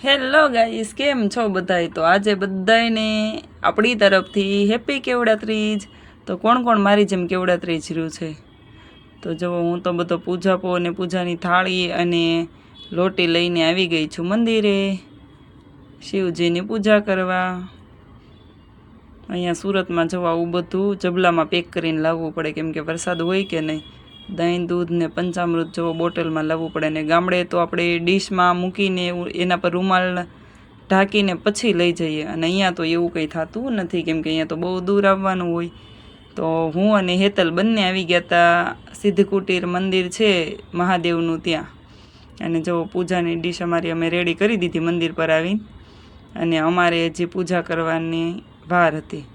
Hello guys, કેમ છો બધાય? તો આજે બધાને આપણી તરફથી હેપી કેવડાત્રીજ. તો કોણ કોણ મારી જેમ કેવડાત્રીજ રહ્યું છે? તો જો હું તો બધો પૂજાપો અને પૂજાની થાળી અને લોટી લઈને આવી ગઈ છું મંદિરે શિવજીની પૂજા કરવા. અહીંયા સુરતમાં જવા આવું બધું જબલામાં પેક કરીને લાવવું પડે, કેમ કે વરસાદ હોય કે નહીં. દહીં, દૂધ ને પંચામૃત જેવો બોટલમાં લાવવું પડે. ને ગામડે તો આપણે ડીશમાં મૂકીને એના પર રૂમાલ ઢાંકીને પછી લઈ જઈએ, અને અહીંયા તો એવું કંઈ થતું નથી, કેમ કે અહીંયા તો બહુ દૂર આવવાનું હોય. તો હું અને હેતલ બંને આવી ગયા હતા સિદ્ધકુટીર મંદિર છે મહાદેવનું ત્યાં. અને જો પૂજાની ડીશ અમારી અમે રેડી કરી દીધી મંદિર પર આવીને, અને અમારે હજી પૂજા કરવાની વાર હતી.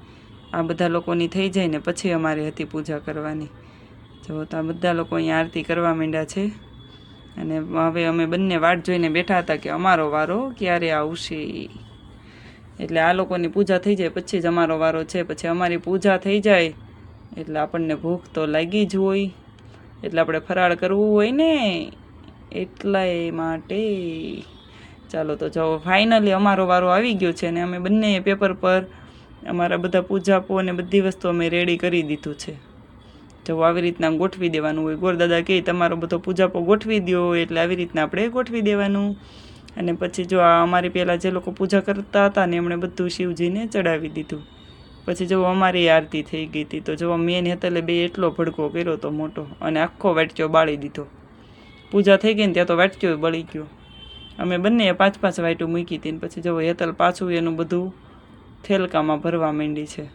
આ બધા લોકોની થઈ જાય ને પછી અમારે હતી પૂજા કરવાની. જો તો આ બધા લોકો અહીંયા આરતી કરવા માંડ્યા છે, અને હવે અમે બંને વાટ જોઈને બેઠા હતા કે અમારો વારો ક્યારે આવશે. એટલે આ લોકોની પૂજા થઈ જાય પછી જ અમારો વારો છે. પછી અમારી પૂજા થઈ જાય એટલે આપણને ભૂખ તો લાગી જ હોય, એટલે આપણે ફરાળ કરવું હોય ને, એટલા માટે. ચાલો તો જાઓ, ફાઇનલી અમારો વારો આવી ગયો છે, અને અમે બંને પેપર પર અમારા બધા પૂજાપો અને બધી વસ્તુ અમે રેડી કરી દીધું છે. જો આવી રીતના ગોઠવી દેવાનું હોય. ગોરદાદા કહે તમારો બધો પૂજાપો ગોઠવી દો, એટલે આવી રીતના આપણે ગોઠવી દેવાનું. અને પછી જો આ અમારી પહેલાં જે લોકો પૂજા કરતા હતા ને એમણે બધું શિવજીને ચડાવી દીધું. પછી જો અમારી આરતી થઈ ગઈ હતી. તો જો મેન હેતલે બે એટલો ભડકો કર્યો તો મોટો, અને આખો વાટક્યો બાળી દીધો. પૂજા થઈ ગઈ ને ત્યાં તો વાટક્યો બળી ગયો. અમે બંને 5-5 વાટું મૂકી હતી. પછી જો હેતલ પાછું એનું બધું થેલકામાં ભરવા માંડી છે.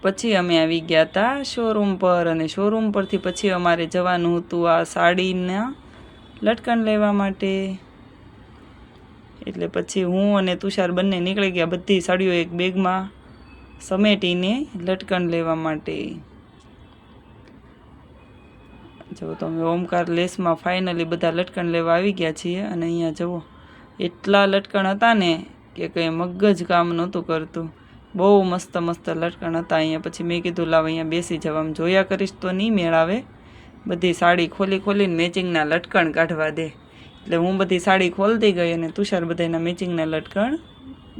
પછી અમે આવી ગયા હતા શોરૂમ પર, અને શોરૂમ પરથી પછી અમારે જવાનું હતું આ સાડીના લટકણ લેવા માટે. એટલે પછી હું અને તુષાર બંને નીકળી ગયા બધી સાડીઓ એક બેગમાં સમેટીને લટકણ લેવા માટે. જો તમે ઓમકાર લેસમાં ફાઇનલી બધા લટકણ લેવા આવી ગયા છીએ. અને અહીંયા જુઓ એટલા લટકણ હતા ને કે કંઈ મગજ કામ નહોતું કરતું. બહુ મસ્ત મસ્ત લટકણ હતા અહીંયા. પછી મેં કીધું લાવ અહીંયા બેસી જવા, આમ જોયા કરીશ તો નહીં મેળ આવે. બધી સાડી ખોલી ખોલીને મેચિંગના લટકણ કાઢવા દે. એટલે હું બધી સાડી ખોલતી ગઈ, અને તુષાર બધાના મેચિંગના લટકણ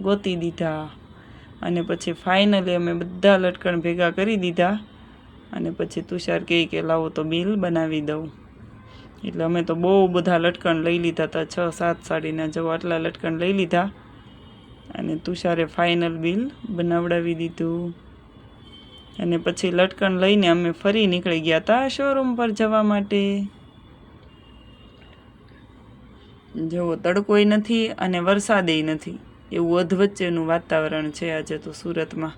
ગોતી દીધા. અને પછી ફાઇનલી અમે બધા લટકણ ભેગા કરી દીધા. અને પછી તુષાર કહે કે લાવો તો બિલ બનાવી દઉં. એટલે અમે તો બહુ બધા લટકણ લઈ લીધા હતા, 6-7 સાડીના જવો આટલા લટકણ લઈ લીધા. અને તુષારે ફાઇનલ બિલ બનાવડાવી દીધું. અને પછી લટકણ લઈને અમે ફરી નીકળી ગયા હતા શોરૂમ પર જવા માટે. જુઓ તડકોય નથી અને વરસાદેય નથી, એવું અધવચ્ચેનું વાતાવરણ છે આજે તો સુરતમાં.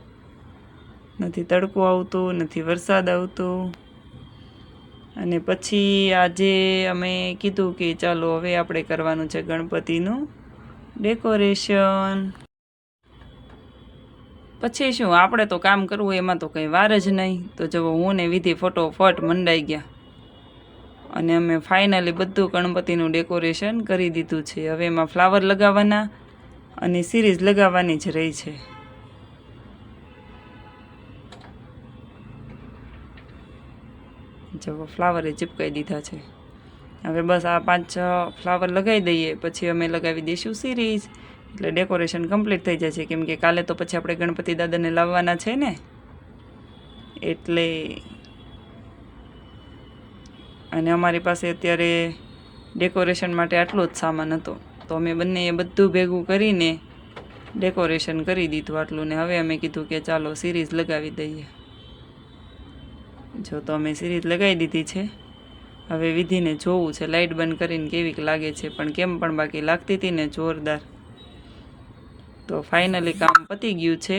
નથી તડકો આવતો, નથી વરસાદ આવતો. અને પછી આજે અમે કીધું કે ચાલો હવે આપણે કરવાનું છે ગણપતિનું ડેકોરેશન. પછી શું, આપણે તો કામ કરવું એમાં તો કંઈ વાર જ નહીં. તો જુઓ હું ને વિધિ ફટોફટ મંડાઈ ગયા, અને અમે ફાઇનલી બધું ગણપતિનું ડેકોરેશન કરી દીધું છે. હવે એમાં ફ્લાવર લગાવવાના અને સિરીઝ લગાવવાની જ રહી છે. જો ફ્લાવરે ચીપકાઈ દીધા છે. હવે બસ આ 5-6 ફ્લાવર લગાવી દઈએ, પછી અમે લગાવી દઈશું સિરીઝ. એટલે ડેકોરેશન કમ્પ્લીટ થઈ જાય છે, કેમ કે કાલે તો પછી આપણે ગણપતિ દાદાને લાવવાના છે ને, એટલે. અને અમારી પાસે અત્યારે ડેકોરેશન માટે આટલો જ સામાન હતો, તો અમે બંને બધું ભેગું કરીને ડેકોરેશન કરી દીધું આટલું. ને હવે અમે કીધું કે ચાલો સિરીઝ લગાવી દઈએ. જો તો અમે સિરીઝ લગાવી દીધી છે. હવે વિધિને જોવું છે લાઇટ બંધ કરીને કેવીક લાગે છે, પણ કેમ પણ બાકી લાગતી હતી ને જોરદાર. તો ફાઇનલી કામ પતી ગયું છે.